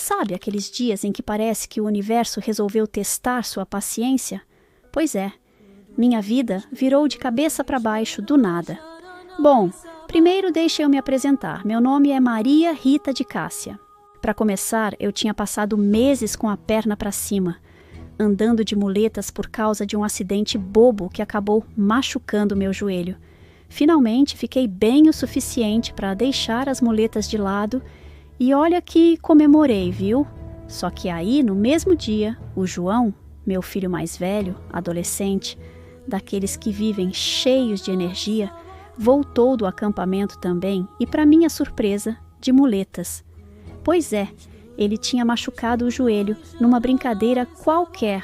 Sabe aqueles dias em que parece que o universo resolveu testar sua paciência? Pois é, minha vida virou de cabeça para baixo do nada. Bom, primeiro deixe eu me apresentar. Meu nome é Maria Rita de Cássia. Para começar, eu tinha passado meses com a perna para cima, andando de muletas por causa de um acidente bobo que acabou machucando meu joelho. Finalmente, fiquei bem o suficiente para deixar as muletas de lado e olha que comemorei, viu? Só que aí, no mesmo dia, o João, meu filho mais velho, adolescente, daqueles que vivem cheios de energia, voltou do acampamento também e, para minha surpresa, de muletas. Pois é, ele tinha machucado o joelho numa brincadeira qualquer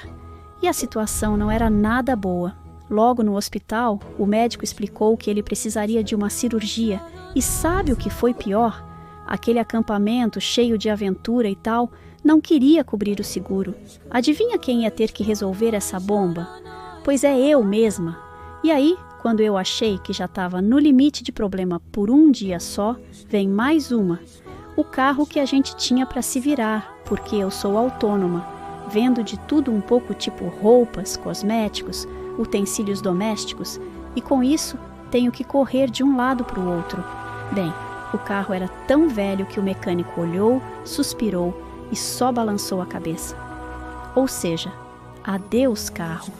e a situação não era nada boa. Logo no hospital, o médico explicou que ele precisaria de uma cirurgia e sabe o que foi pior? Aquele acampamento cheio de aventura e tal não queria cobrir o seguro. Adivinha quem ia ter que resolver essa bomba? Pois é eu mesma. E aí, quando eu achei que já estava no limite de problema por um dia só, vem mais uma. O carro que a gente tinha para se virar, porque eu sou autônoma, vendo de tudo um pouco tipo roupas, cosméticos, utensílios domésticos, e com isso tenho que correr de um lado para o outro. Bem, o carro era tão velho que o mecânico olhou, suspirou e só balançou a cabeça. Ou seja, adeus carro.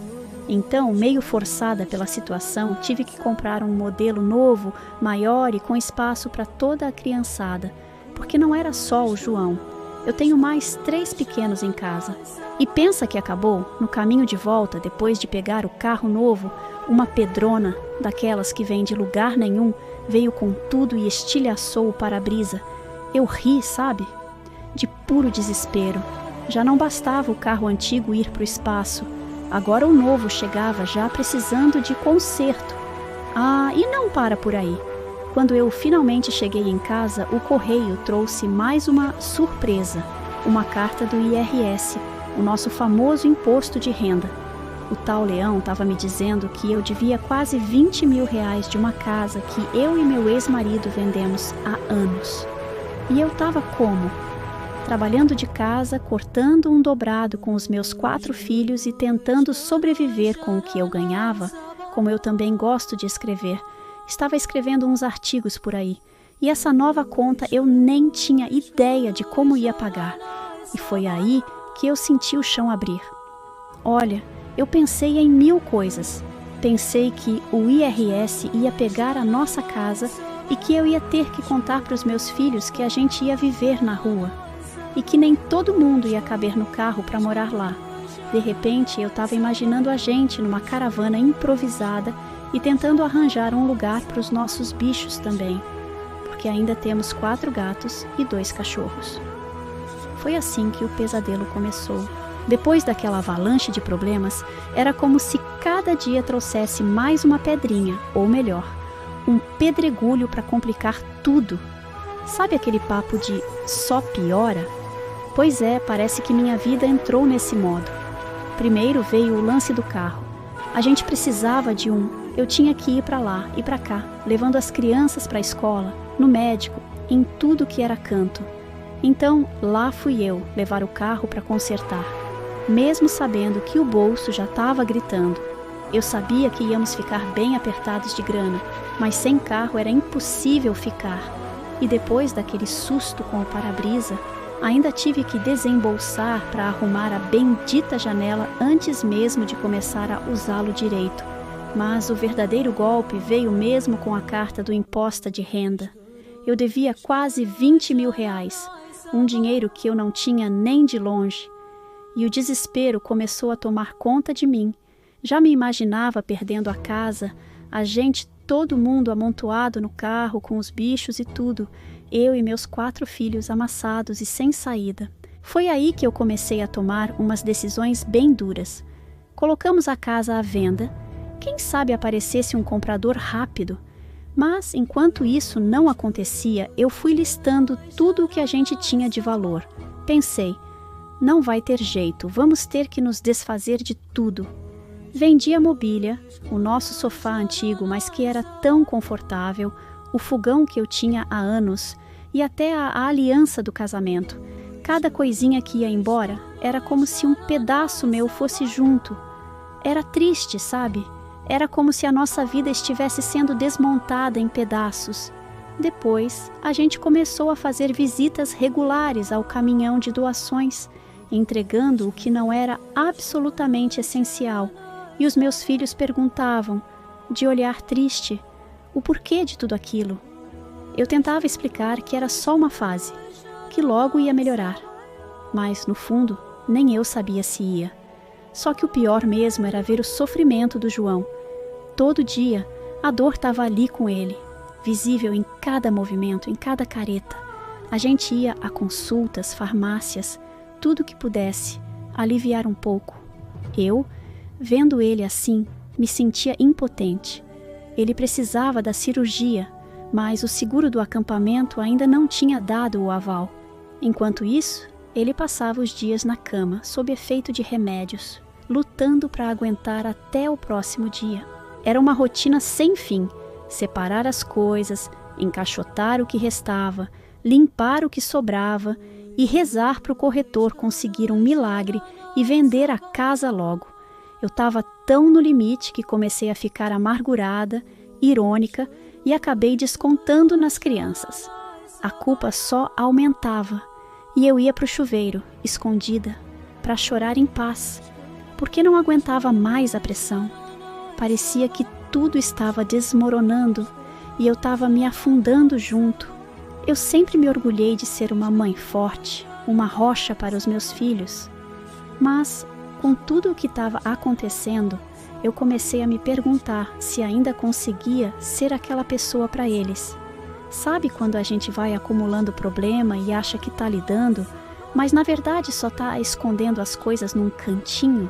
Então, meio forçada pela situação, tive que comprar um modelo novo, maior e com espaço para toda a criançada, porque não era só o João. Eu tenho mais 3 pequenos em casa. E pensa que acabou, no caminho de volta, depois de pegar o carro novo, uma pedrona, daquelas que vem de lugar nenhum, veio com tudo e estilhaçou o para-brisa. Eu ri, sabe? De puro desespero. Já não bastava o carro antigo ir para o espaço. Agora o novo chegava já precisando de conserto. Ah, e não para por aí. Quando eu finalmente cheguei em casa, o correio trouxe mais uma surpresa. Uma carta do IRS, o nosso famoso imposto de renda. O tal Leão estava me dizendo que eu devia quase 20 mil reais de uma casa que eu e meu ex-marido vendemos há anos. E eu estava como? Trabalhando de casa, cortando um dobrado com os meus 4 filhos e tentando sobreviver com o que eu ganhava, como eu também gosto de escrever. Estava escrevendo uns artigos por aí, e essa nova conta eu nem tinha ideia de como ia pagar. E foi aí que eu senti o chão abrir. Olha, eu pensei em 1000 coisas. Pensei que o IRS ia pegar a nossa casa e que eu ia ter que contar para os meus filhos que a gente ia viver na rua. E que nem todo mundo ia caber no carro para morar lá. De repente, eu estava imaginando a gente numa caravana improvisada e tentando arranjar um lugar para os nossos bichos também, porque ainda temos 4 gatos e 2 cachorros. Foi assim que o pesadelo começou. Depois daquela avalanche de problemas, era como se cada dia trouxesse mais uma pedrinha, ou melhor, um pedregulho para complicar tudo. Sabe aquele papo de só piora? Pois é, parece que minha vida entrou nesse modo. Primeiro veio o lance do carro. A gente precisava de um. Eu tinha que ir para lá e para cá, levando as crianças para a escola, no médico, em tudo que era canto. Então, lá fui eu levar o carro para consertar, mesmo sabendo que o bolso já estava gritando. Eu sabia que íamos ficar bem apertados de grana, mas sem carro era impossível ficar. E depois daquele susto com o para-brisa, ainda tive que desembolsar para arrumar a bendita janela antes mesmo de começar a usá-lo direito. Mas o verdadeiro golpe veio mesmo com a carta do imposto de renda. Eu devia quase 20 mil reais, um dinheiro que eu não tinha nem de longe. E o desespero começou a tomar conta de mim. Já me imaginava perdendo a casa, a gente, todo mundo amontoado no carro com os bichos e tudo, eu e meus 4 filhos amassados e sem saída. Foi aí que eu comecei a tomar umas decisões bem duras. Colocamos a casa à venda. Quem sabe aparecesse um comprador rápido. Mas, enquanto isso não acontecia, eu fui listando tudo o que a gente tinha de valor. Pensei, não vai ter jeito, vamos ter que nos desfazer de tudo. Vendi a mobília, o nosso sofá antigo, mas que era tão confortável, o fogão que eu tinha há anos e até a aliança do casamento. Cada coisinha que ia embora era como se um pedaço meu fosse junto. Era triste, sabe? Era como se a nossa vida estivesse sendo desmontada em pedaços. Depois, a gente começou a fazer visitas regulares ao caminhão de doações, entregando o que não era absolutamente essencial. E os meus filhos perguntavam, de olhar triste, o porquê de tudo aquilo. Eu tentava explicar que era só uma fase, que logo ia melhorar. Mas, no fundo, nem eu sabia se ia. Só que o pior mesmo era ver o sofrimento do João. Todo dia, a dor estava ali com ele, visível em cada movimento, em cada careta. A gente ia a consultas, farmácias, tudo que pudesse aliviar um pouco. Eu, vendo ele assim, me sentia impotente. Ele precisava da cirurgia, mas o seguro do acampamento ainda não tinha dado o aval. Enquanto isso, ele passava os dias na cama, sob efeito de remédios, lutando para aguentar até o próximo dia. Era uma rotina sem fim, separar as coisas, encaixotar o que restava, limpar o que sobrava e rezar para o corretor conseguir um milagre e vender a casa logo. Eu estava tão no limite que comecei a ficar amargurada, irônica e acabei descontando nas crianças. A culpa só aumentava e eu ia para o chuveiro, escondida, para chorar em paz, porque não aguentava mais a pressão. Parecia que tudo estava desmoronando e eu estava me afundando junto. Eu sempre me orgulhei de ser uma mãe forte, uma rocha para os meus filhos. Mas, com tudo o que estava acontecendo, eu comecei a me perguntar se ainda conseguia ser aquela pessoa para eles. Sabe quando a gente vai acumulando problema e acha que está lidando, mas na verdade só está escondendo as coisas num cantinho?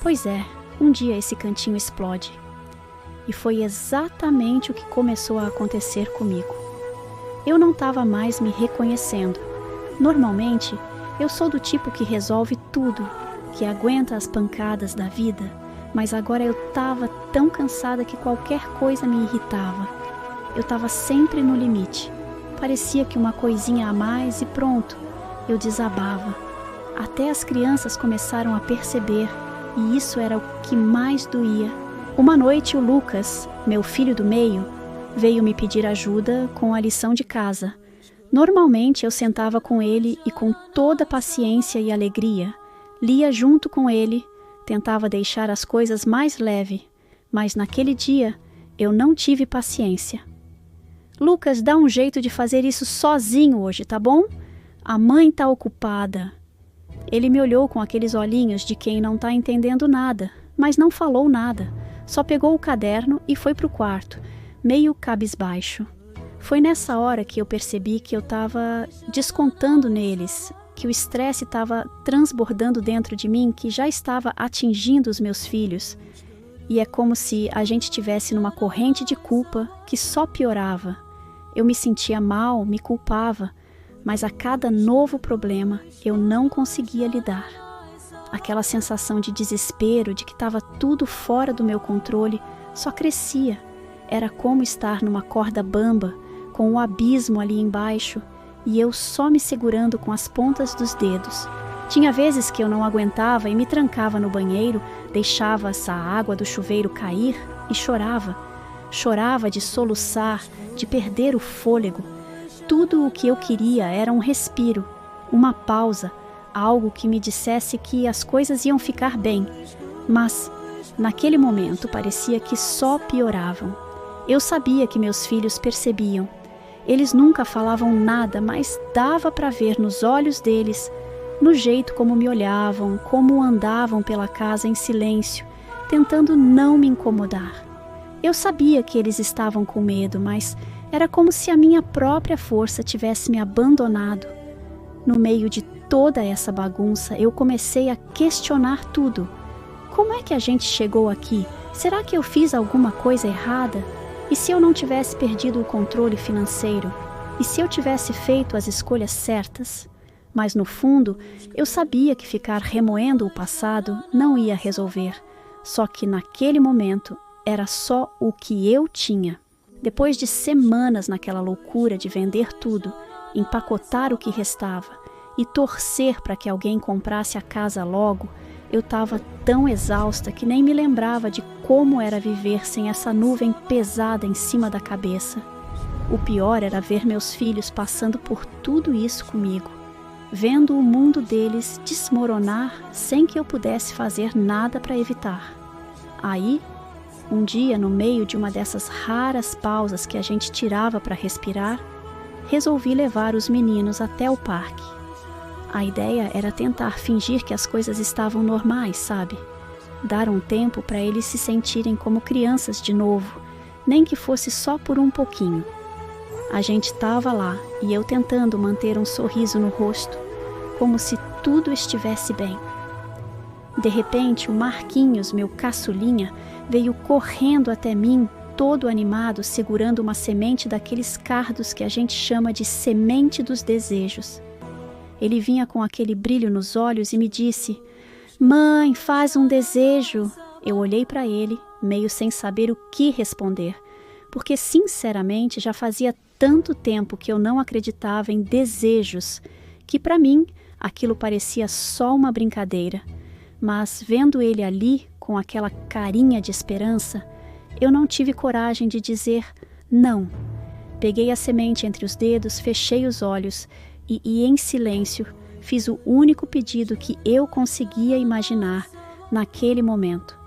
Pois é, um dia esse cantinho explode. E foi exatamente o que começou a acontecer comigo. Eu não estava mais me reconhecendo. Normalmente, eu sou do tipo que resolve tudo, que aguenta as pancadas da vida, mas agora eu estava tão cansada que qualquer coisa me irritava. Eu estava sempre no limite. Parecia que uma coisinha a mais e pronto, eu desabava. Até as crianças começaram a perceber, e isso era o que mais doía. Uma noite o Lucas, meu filho do meio, veio me pedir ajuda com a lição de casa. Normalmente eu sentava com ele e com toda paciência e alegria, lia junto com ele, tentava deixar as coisas mais leve, mas naquele dia eu não tive paciência. Lucas, dá um jeito de fazer isso sozinho hoje, tá bom? A mãe tá ocupada. Ele me olhou com aqueles olhinhos de quem não tá entendendo nada, mas não falou nada. Só pegou o caderno e foi pro quarto, meio cabisbaixo. Foi nessa hora que eu percebi que eu estava descontando neles, que o estresse estava transbordando dentro de mim, que já estava atingindo os meus filhos. E é como se a gente estivesse numa corrente de culpa que só piorava. Eu me sentia mal, me culpava, mas a cada novo problema eu não conseguia lidar. Aquela sensação de desespero, de que estava tudo fora do meu controle, só crescia. Era como estar numa corda bamba, com o abismo ali embaixo, e eu só me segurando com as pontas dos dedos. Tinha vezes que eu não aguentava e me trancava no banheiro, deixava essa água do chuveiro cair e chorava. Chorava de soluçar, de perder o fôlego. Tudo o que eu queria era um respiro, uma pausa, algo que me dissesse que as coisas iam ficar bem. Mas, naquele momento, parecia que só pioravam. Eu sabia que meus filhos percebiam. Eles nunca falavam nada, mas dava para ver nos olhos deles, no jeito como me olhavam, como andavam pela casa em silêncio, tentando não me incomodar. Eu sabia que eles estavam com medo, mas era como se a minha própria força tivesse me abandonado. No meio de toda essa bagunça, eu comecei a questionar tudo. Como é que a gente chegou aqui? Será que eu fiz alguma coisa errada? E se eu não tivesse perdido o controle financeiro? E se eu tivesse feito as escolhas certas? Mas no fundo, eu sabia que ficar remoendo o passado não ia resolver. Só que naquele momento era só o que eu tinha. Depois de semanas naquela loucura de vender tudo, empacotar o que restava e torcer para que alguém comprasse a casa logo, eu estava tão exausta que nem me lembrava de como era viver sem essa nuvem pesada em cima da cabeça. O pior era ver meus filhos passando por tudo isso comigo, vendo o mundo deles desmoronar sem que eu pudesse fazer nada para evitar. Aí, um dia, no meio de uma dessas raras pausas que a gente tirava para respirar, resolvi levar os meninos até o parque. A ideia era tentar fingir que as coisas estavam normais, sabe? Dar um tempo para eles se sentirem como crianças de novo, nem que fosse só por um pouquinho. A gente estava lá e eu tentando manter um sorriso no rosto, como se tudo estivesse bem. De repente, o Marquinhos, meu caçulinha, veio correndo até mim, todo animado, segurando uma semente daqueles cardos que a gente chama de semente dos desejos. Ele vinha com aquele brilho nos olhos e me disse: "Mãe, faz um desejo." Eu olhei para ele, meio sem saber o que responder, porque sinceramente já fazia tanto tempo que eu não acreditava em desejos, que para mim aquilo parecia só uma brincadeira. Mas vendo ele ali, com aquela carinha de esperança, eu não tive coragem de dizer não. Peguei a semente entre os dedos, fechei os olhos e em silêncio, fiz o único pedido que eu conseguia imaginar naquele momento.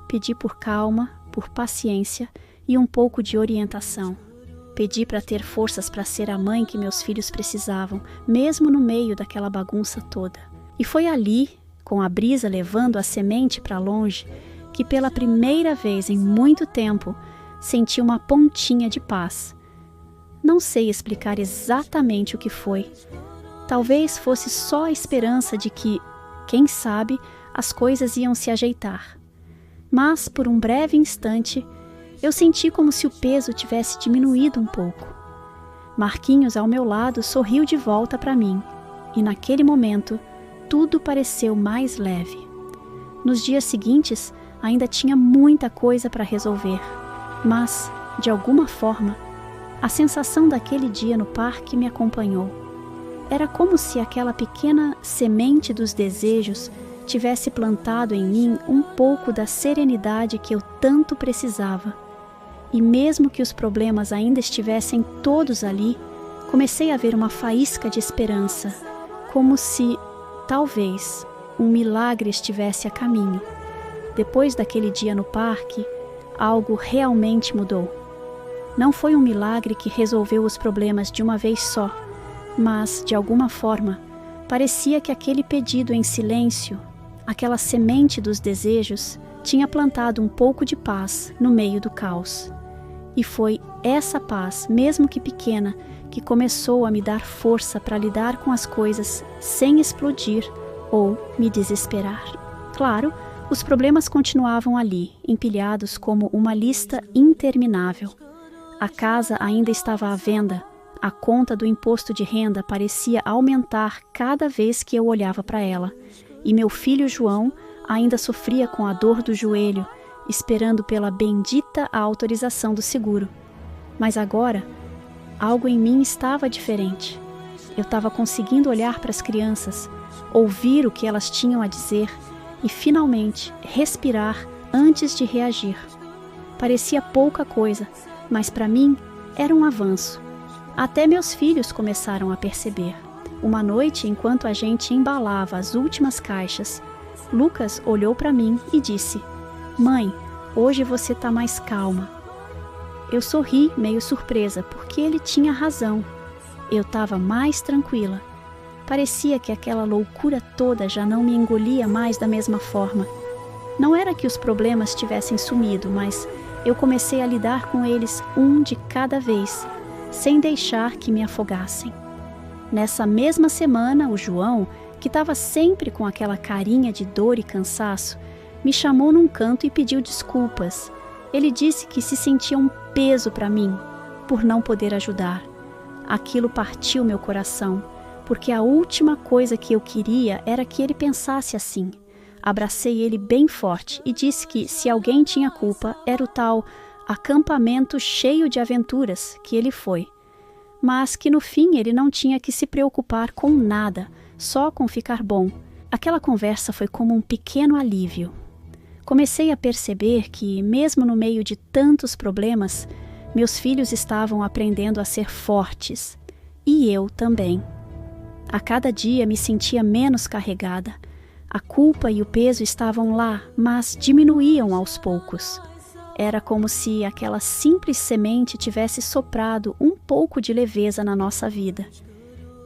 Pedi por calma, por paciência e um pouco de orientação. Pedi para ter forças para ser a mãe que meus filhos precisavam, mesmo no meio daquela bagunça toda. E foi ali, com a brisa levando a semente para longe, que pela primeira vez em muito tempo senti uma pontinha de paz. Não sei explicar exatamente o que foi. Talvez fosse só a esperança de que, quem sabe, as coisas iam se ajeitar. Mas, por um breve instante, eu senti como se o peso tivesse diminuído um pouco. Marquinhos, ao meu lado, sorriu de volta para mim, e naquele momento, tudo pareceu mais leve. Nos dias seguintes, ainda tinha muita coisa para resolver, mas, de alguma forma, a sensação daquele dia no parque me acompanhou. Era como se aquela pequena semente dos desejos tivesse plantado em mim um pouco da serenidade que eu tanto precisava. E mesmo que os problemas ainda estivessem todos ali, comecei a ver uma faísca de esperança, como se, talvez, um milagre estivesse a caminho. Depois daquele dia no parque, algo realmente mudou. Não foi um milagre que resolveu os problemas de uma vez só, mas, de alguma forma, parecia que aquele pedido em silêncio, aquela semente dos desejos, tinha plantado um pouco de paz no meio do caos. E foi essa paz, mesmo que pequena, que começou a me dar força para lidar com as coisas sem explodir ou me desesperar. Claro, os problemas continuavam ali, empilhados como uma lista interminável. A casa ainda estava à venda, a conta do imposto de renda parecia aumentar cada vez que eu olhava para ela, e meu filho João ainda sofria com a dor do joelho, esperando pela bendita autorização do seguro. Mas agora, algo em mim estava diferente. Eu estava conseguindo olhar para as crianças, ouvir o que elas tinham a dizer e, finalmente, respirar antes de reagir. Parecia pouca coisa, mas para mim era um avanço. Até meus filhos começaram a perceber. Uma noite, enquanto a gente embalava as últimas caixas, Lucas olhou para mim e disse: "Mãe, hoje você está mais calma." Eu sorri, meio surpresa, porque ele tinha razão. Eu estava mais tranquila. Parecia que aquela loucura toda já não me engolia mais da mesma forma. Não era que os problemas tivessem sumido, mas eu comecei a lidar com eles um de cada vez, sem deixar que me afogassem. Nessa mesma semana, o João, que estava sempre com aquela carinha de dor e cansaço, me chamou num canto e pediu desculpas. Ele disse que se sentia um peso para mim, por não poder ajudar. Aquilo partiu meu coração, porque a última coisa que eu queria era que ele pensasse assim. Abracei ele bem forte e disse que, se alguém tinha culpa, era o tal acampamento cheio de aventuras que ele foi. Mas que no fim ele não tinha que se preocupar com nada, só com ficar bom. Aquela conversa foi como um pequeno alívio. Comecei a perceber que, mesmo no meio de tantos problemas, meus filhos estavam aprendendo a ser fortes. E eu também. A cada dia me sentia menos carregada. A culpa e o peso estavam lá, mas diminuíam aos poucos. Era como se aquela simples semente tivesse soprado um pouco de leveza na nossa vida.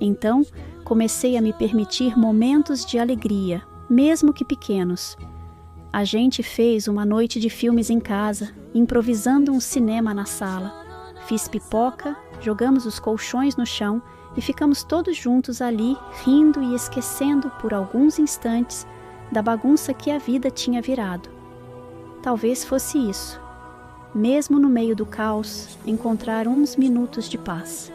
Então, comecei a me permitir momentos de alegria, mesmo que pequenos. A gente fez uma noite de filmes em casa, improvisando um cinema na sala. Fiz pipoca, jogamos os colchões no chão e ficamos todos juntos ali, rindo e esquecendo por alguns instantes da bagunça que a vida tinha virado. Talvez fosse isso, mesmo no meio do caos, encontrar uns minutos de paz.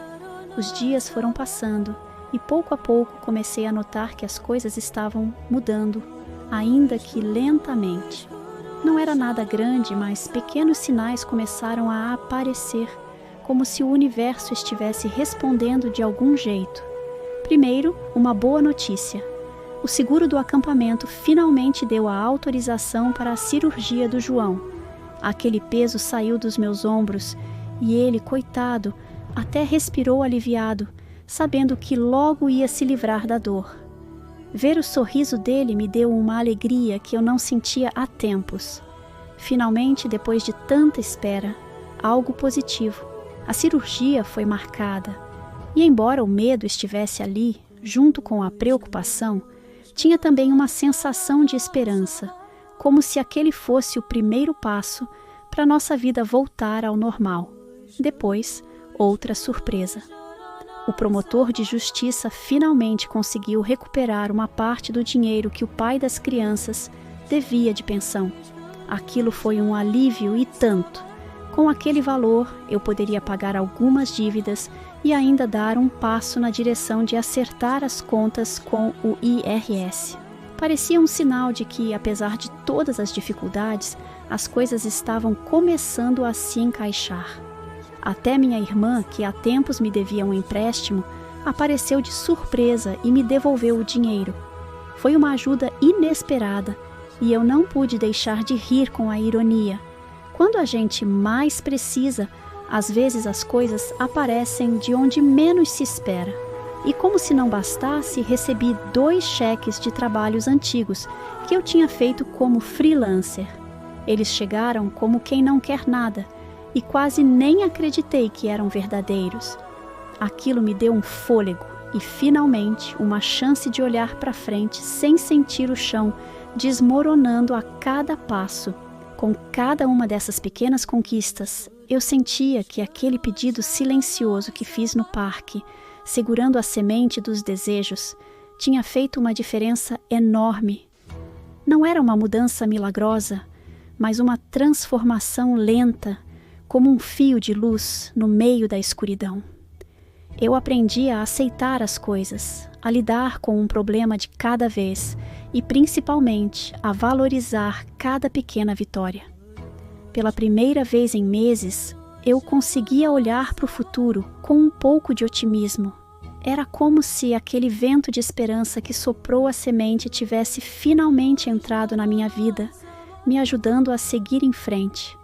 Os dias foram passando e pouco a pouco comecei a notar que as coisas estavam mudando, ainda que lentamente. Não era nada grande, mas pequenos sinais começaram a aparecer, como se o universo estivesse respondendo de algum jeito. Primeiro, uma boa notícia. O seguro do acampamento finalmente deu a autorização para a cirurgia do João. Aquele peso saiu dos meus ombros e ele, coitado, até respirou aliviado, sabendo que logo ia se livrar da dor. Ver o sorriso dele me deu uma alegria que eu não sentia há tempos. Finalmente, depois de tanta espera, algo positivo. A cirurgia foi marcada, e embora o medo estivesse ali, junto com a preocupação, tinha também uma sensação de esperança, como se aquele fosse o primeiro passo para nossa vida voltar ao normal. Depois, outra surpresa. O promotor de justiça finalmente conseguiu recuperar uma parte do dinheiro que o pai das crianças devia de pensão. Aquilo foi um alívio e tanto. Com aquele valor, eu poderia pagar algumas dívidas e ainda dar um passo na direção de acertar as contas com o IRS. Parecia um sinal de que, apesar de todas as dificuldades, as coisas estavam começando a se encaixar. Até minha irmã, que há tempos me devia um empréstimo, apareceu de surpresa e me devolveu o dinheiro. Foi uma ajuda inesperada e eu não pude deixar de rir com a ironia. Quando a gente mais precisa, às vezes as coisas aparecem de onde menos se espera. E como se não bastasse, recebi 2 cheques de trabalhos antigos que eu tinha feito como freelancer. Eles chegaram como quem não quer nada e quase nem acreditei que eram verdadeiros. Aquilo me deu um fôlego e, finalmente, uma chance de olhar para frente sem sentir o chão desmoronando a cada passo. Com cada uma dessas pequenas conquistas, eu sentia que aquele pedido silencioso que fiz no parque, segurando a semente dos desejos, tinha feito uma diferença enorme. Não era uma mudança milagrosa, mas uma transformação lenta, como um fio de luz no meio da escuridão. Eu aprendi a aceitar as coisas, a lidar com um problema de cada vez e, principalmente, a valorizar cada pequena vitória. Pela primeira vez em meses, eu conseguia olhar para o futuro com um pouco de otimismo. Era como se aquele vento de esperança que soprou a semente tivesse finalmente entrado na minha vida, me ajudando a seguir em frente.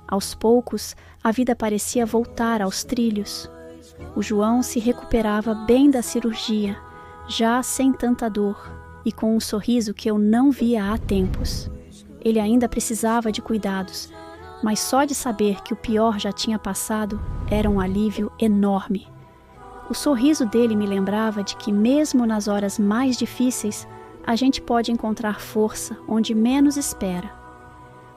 Aos poucos, a vida parecia voltar aos trilhos. O João se recuperava bem da cirurgia, já sem tanta dor e com um sorriso que eu não via há tempos. Ele ainda precisava de cuidados, mas só de saber que o pior já tinha passado era um alívio enorme. O sorriso dele me lembrava de que mesmo nas horas mais difíceis, a gente pode encontrar força onde menos espera.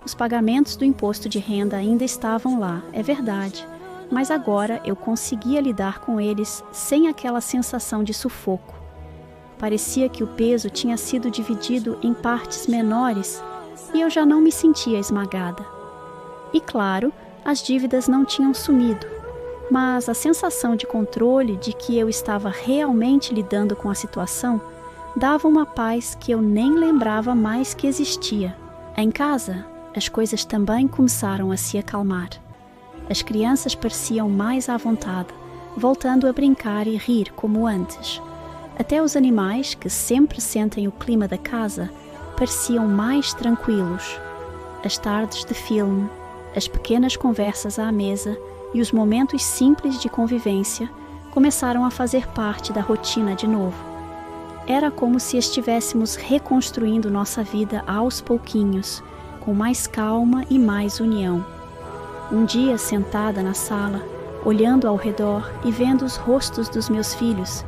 Os pagamentos do imposto de renda ainda estavam lá, é verdade, mas agora eu conseguia lidar com eles sem aquela sensação de sufoco. Parecia que o peso tinha sido dividido em partes menores e eu já não me sentia esmagada. E claro, as dívidas não tinham sumido, mas a sensação de controle de que eu estava realmente lidando com a situação dava uma paz que eu nem lembrava mais que existia. Em casa, as coisas também começaram a se acalmar. As crianças pareciam mais à vontade, voltando a brincar e rir como antes. Até os animais, que sempre sentem o clima da casa, pareciam mais tranquilos. As tardes de filme, as pequenas conversas à mesa e os momentos simples de convivência começaram a fazer parte da rotina de novo. Era como se estivéssemos reconstruindo nossa vida aos pouquinhos, com mais calma e mais união. Um dia, sentada na sala, olhando ao redor e vendo os rostos dos meus filhos,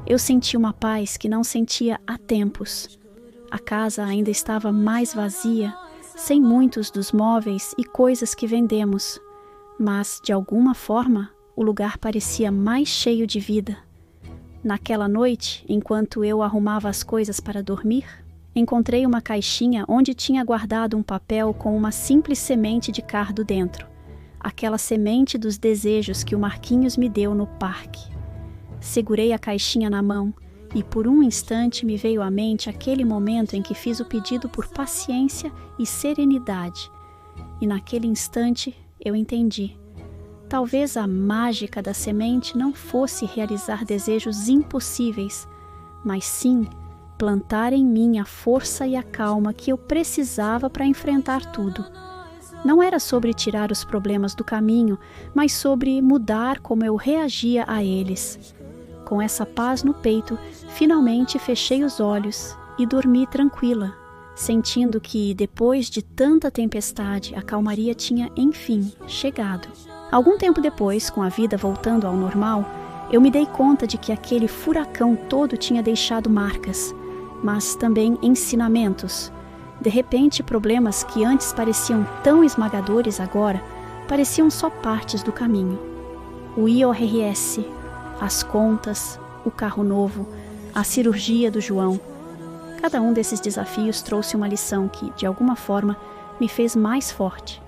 eu senti uma paz que não sentia há tempos. A casa ainda estava mais vazia, sem muitos dos móveis e coisas que vendemos, mas, de alguma forma, o lugar parecia mais cheio de vida. Naquela noite, enquanto eu arrumava as coisas para dormir, encontrei uma caixinha onde tinha guardado um papel com uma simples semente de cardo dentro, aquela semente dos desejos que o Marquinhos me deu no parque. Segurei a caixinha na mão e por um instante me veio à mente aquele momento em que fiz o pedido por paciência e serenidade. E naquele instante eu entendi. Talvez a mágica da semente não fosse realizar desejos impossíveis, mas sim plantar em mim a força e a calma que eu precisava para enfrentar tudo. Não era sobre tirar os problemas do caminho, mas sobre mudar como eu reagia a eles. Com essa paz no peito, finalmente fechei os olhos e dormi tranquila, sentindo que, depois de tanta tempestade, a calmaria tinha, enfim, chegado. Algum tempo depois, com a vida voltando ao normal, eu me dei conta de que aquele furacão todo tinha deixado marcas, mas também ensinamentos. De repente, problemas que antes pareciam tão esmagadores agora, pareciam só partes do caminho. O IRS, as contas, o carro novo, a cirurgia do João. Cada um desses desafios trouxe uma lição que, de alguma forma, me fez mais forte.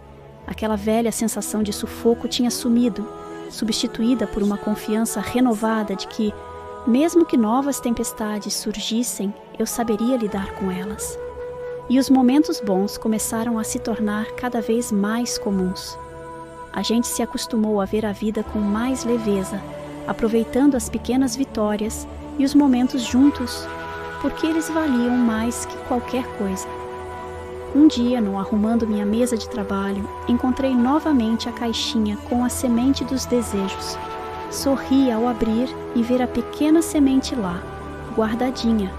Aquela velha sensação de sufoco tinha sumido, substituída por uma confiança renovada de que, mesmo que novas tempestades surgissem, eu saberia lidar com elas. E os momentos bons começaram a se tornar cada vez mais comuns. A gente se acostumou a ver a vida com mais leveza, aproveitando as pequenas vitórias e os momentos juntos, porque eles valiam mais que qualquer coisa. Um dia, no arrumando minha mesa de trabalho, encontrei novamente a caixinha com a semente dos desejos. Sorri ao abrir e ver a pequena semente lá, guardadinha,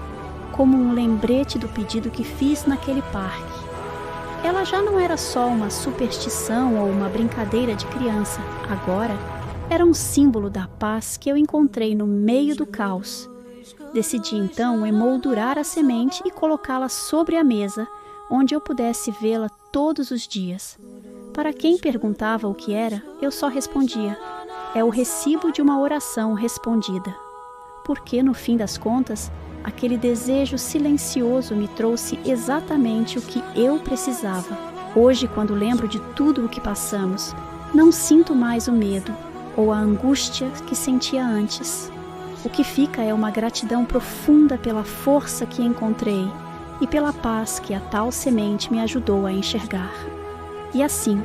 como um lembrete do pedido que fiz naquele parque. Ela já não era só uma superstição ou uma brincadeira de criança. Agora, era um símbolo da paz que eu encontrei no meio do caos. Decidi então emoldurar a semente e colocá-la sobre a mesa, onde eu pudesse vê-la todos os dias. Para quem perguntava o que era, eu só respondia: é o recibo de uma oração respondida. Porque, no fim das contas, aquele desejo silencioso me trouxe exatamente o que eu precisava. Hoje, quando lembro de tudo o que passamos, não sinto mais o medo ou a angústia que sentia antes. O que fica é uma gratidão profunda pela força que encontrei e pela paz que a tal semente me ajudou a enxergar. E assim,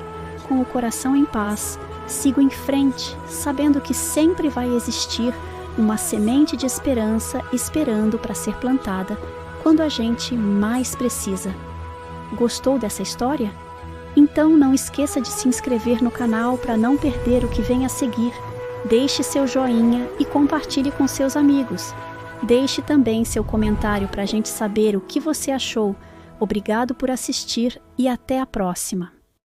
com o coração em paz, sigo em frente, sabendo que sempre vai existir uma semente de esperança esperando para ser plantada quando a gente mais precisa. Gostou dessa história? Então não esqueça de se inscrever no canal para não perder o que vem a seguir. Deixe seu joinha e compartilhe com seus amigos. Deixe também seu comentário para a gente saber o que você achou. Obrigado por assistir e até a próxima.